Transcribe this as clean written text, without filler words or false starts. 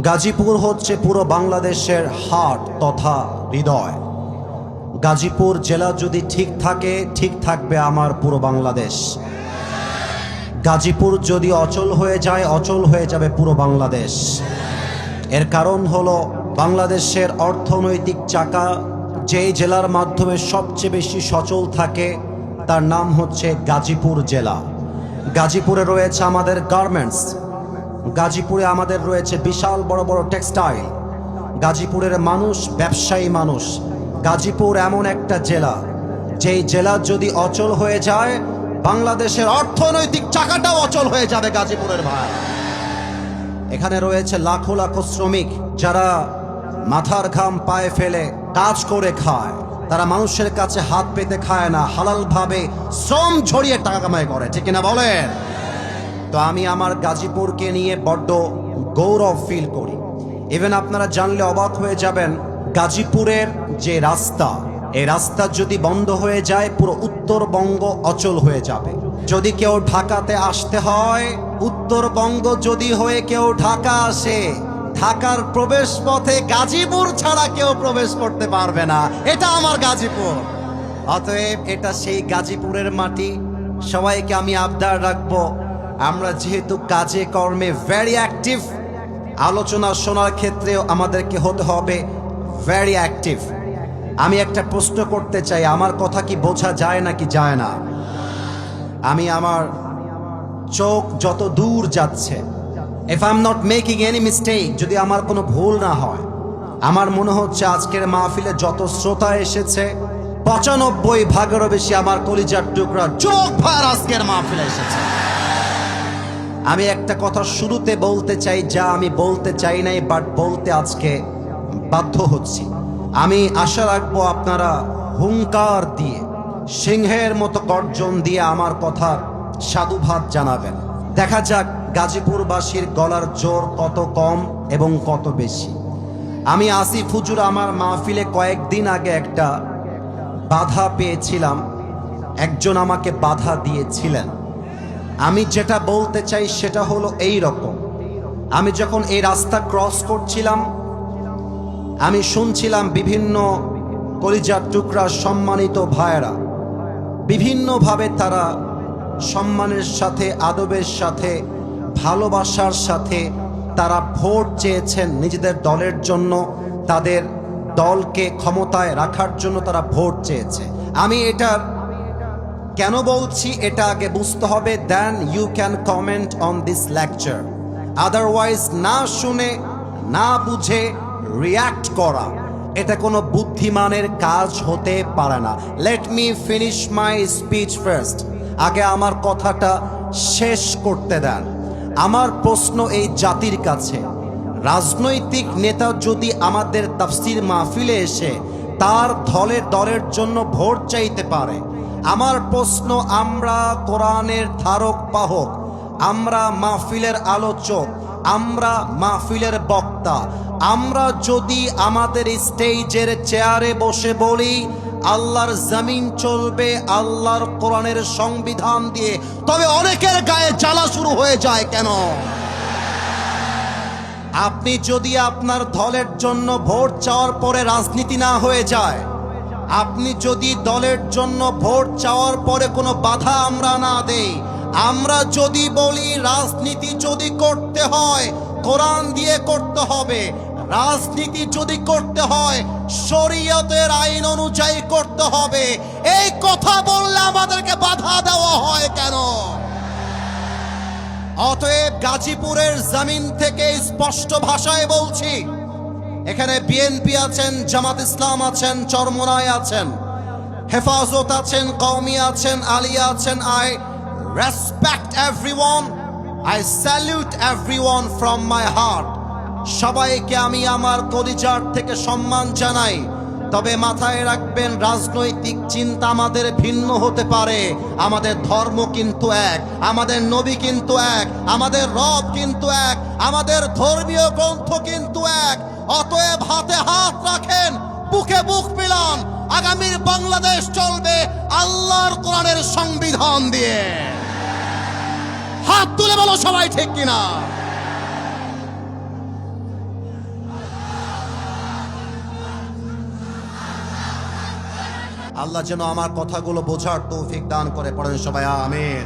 গাজীপুর হচ্ছে পুরো বাংলাদেশের হার্ট তথা হৃদয়। গাজীপুর জেলা যদি ঠিক থাকে, ঠিক থাকবে আমার পুরো বাংলাদেশ। গাজীপুর যদি অচল হয়ে যায়, অচল হয়ে যাবে পুরো বাংলাদেশ। এর কারণ হলো বাংলাদেশের অর্থনৈতিক চাকা যেই জেলার মাধ্যমে সবচেয়ে বেশি সচল থাকে তার নাম হচ্ছে গাজীপুর জেলা। গাজীপুরে রয়েছে আমাদের গার্মেন্টস, গাজীপুরে আমাদের রয়েছে বিশাল বড় বড় টেক্সটাইল। গাজীপুরের মানুষ ব্যবসায়ী মানুষ। গাজীপুর এমন একটা জেলা, যেই জেলা যদি অচল হয়ে যায় বাংলাদেশের অর্থনৈতিক চাকাটাও অচল হয়ে যাবে গাজীপুরের ভাই। এখানে রয়েছে লাখো লাখো শ্রমিক যারা মাথার ঘাম পায়ে ফেলে কাজ করে খায়। তারা মানুষের কাছে হাত পেতে খায় না, হালালভাবে শ্রম ঝরিয়ে টাকা কামাই করে, ঠিক কিনা বলেন? তো আমি আমার গাজীপুরকে নিয়ে বড্ড গৌরব ফিল করি। ইভেন আপনারা জানলে অবাক হয়ে যাবেন, গাজীপুরের যে রাস্তা, এই রাস্তা যদি বন্ধ হয়ে যায় পুরো উত্তরবঙ্গ অচল হয়ে যাবে। যদি কেউ ঢাকাতে আসতে হয়, উত্তরবঙ্গ যদি হয়ে কেউ ঢাকা আসে, ঢাকার প্রবেশ পথে গাজীপুর ছাড়া কেউ প্রবেশ করতে পারবে না। এটা আমার গাজীপুর। অতএব এটা সেই গাজীপুরের মাটি। সবাইকে আমি আবদার রাখবো, আমরা যেহেতু কাজে কর্মে ভেরি অ্যাক্টিভ, আলোচনা শোনার ক্ষেত্রেও আমাদেরকে হতে হবে ভেরি অ্যাক্টিভ। আমি একটা প্রশ্ন করতে চাই, আমার কথা কি বোঝা যায় নাকি যায় না? আমি আমার চোখ যত দূর যাচ্ছে, if I am not making any mistake, যদি আমার কোনো ভুল না হয়, আমার মনে হচ্ছে আজকের মাহফিলে যত শ্রোতা এসেছে ৯৫ ভাগেরও বেশি আমার কলিজার টুকরা চোখ ভার আজকের মাহফিলে এসেছে। আমি একটা কথা শুরুতে বলতে চাই, যা আমি বলতে চাই নাই, বাট বলতে আজকে বাধ্য হচ্ছি। আমি আশা রাখবো আপনারা হুঙ্কার দিয়ে, সিংহের মতো গর্জন দিয়ে আমার কথা সাধুবাদ জানাবেন। দেখা যাক গাজীপুরবাসীর গলার জোর কত কম এবং কত বেশি। আমি আসিফ হুজুর আমার মাহফিলে কয়েকদিন আগে একটা বাধা পেয়েছিলাম, একজন আমাকে বাধা দিয়েছিলেন। আমি যেটা বলতে চাই সেটা হলো এই রকম, আমি যখন এই রাস্তা ক্রস করছিলাম, আমি শুনছিলাম বিভিন্ন কলিজার টুকরা সম্মানিত ভাইয়েরা বিভিন্নভাবে তারা সম্মানের সাথে, আদবের সাথে, ভালোবাসার সাথে তারা ভোট চেয়েছেন নিজেদের দলের জন্য, তাদের দলকে ক্ষমতায় রাখার জন্য তারা ভোট চেয়েছে। আমি এটা কেন বলছি এটা আগে বুঝতে হবে, then you can comment on this lecture. Otherwise না শুনে না বুঝে রিয়াক্ট করা, এটা কোনো বুদ্ধিমানের কাজ হতে পারে না। Let me finish my speech first. আগে আমার কথাটা শেষ করতে দেন। আমার প্রশ্ন এই জাতির কাছে, রাজনৈতিক নেতা যদি আমাদের তাফসীর মাহফিলে এসে তার দলের জন্য ভোট চাইতে পারে, আমার প্রশ্ন, আমরা কোরআনের ধারক বাহক, আমরা মাহফিলের আলোচক, আমরা মাহফিলের বক্তা, আমরা যদি আমাদের স্টেজের চেয়ারে বসে বলি আল্লাহর জমিন চলবে আল্লাহর কোরআনের সংবিধান দিয়ে, তবে অনেকের গায়ে জ্বালা শুরু হয়ে যায় কেন? আপনি যদি আপনার দলের জন্য ভোট চাওয়ার পরে রাজনীতি না হয়ে যায়, আপনি যদি দলের জন্য ভোট চাওয়ার পরে কোনো বাধা আমরা না দেই, আমরা যদি বলি রাজনীতি যদি করতে হয় কোরআন দিয়ে করতে হবে, রাজনীতি যদি করতে হয় শরীয়তের আইন অনুযায়ী করতে হবে, এই কথা বললে আমাদেরকে বাধা দেওয়া হয় কেন? অতএব গাজীপুরের জমিন থেকে স্পষ্ট ভাষায় বলছি, এখানে বিএনপি আছেন, জামাত ইসলাম আছেন, চরমোনাই আছেন, হেফাজত আছেন, কওমি আছেন, আলিয়া আছেন। I respect everyone, I salute everyone from my heart. সবাইকে আমি আমার কলিজার থেকে সম্মান জানাই। তবে মাথায় রাখবেন, রাজনৈতিক চিন্তা আমাদের ভিন্ন হতে পারে, আমাদের ধর্ম কিন্তু এক, আমাদের নবী কিন্তু এক, আমাদের রব কিন্তু এক, আমাদের ধর্মীয় গ্রন্থ কিন্তু এক। অতএব হাতে হাত রাখেন, বুকে বুক মিলান, আগামীর বাংলাদেশ চলবে আল্লাহর কোরআনের সংবিধান দিয়ে। হাত তুলে বলো সবাই ঠিক কিনা? আল্লাহ যেন আমার কথাগুলো বোঝার তৌফিক দান করে, পড়েন সবাই আমিন।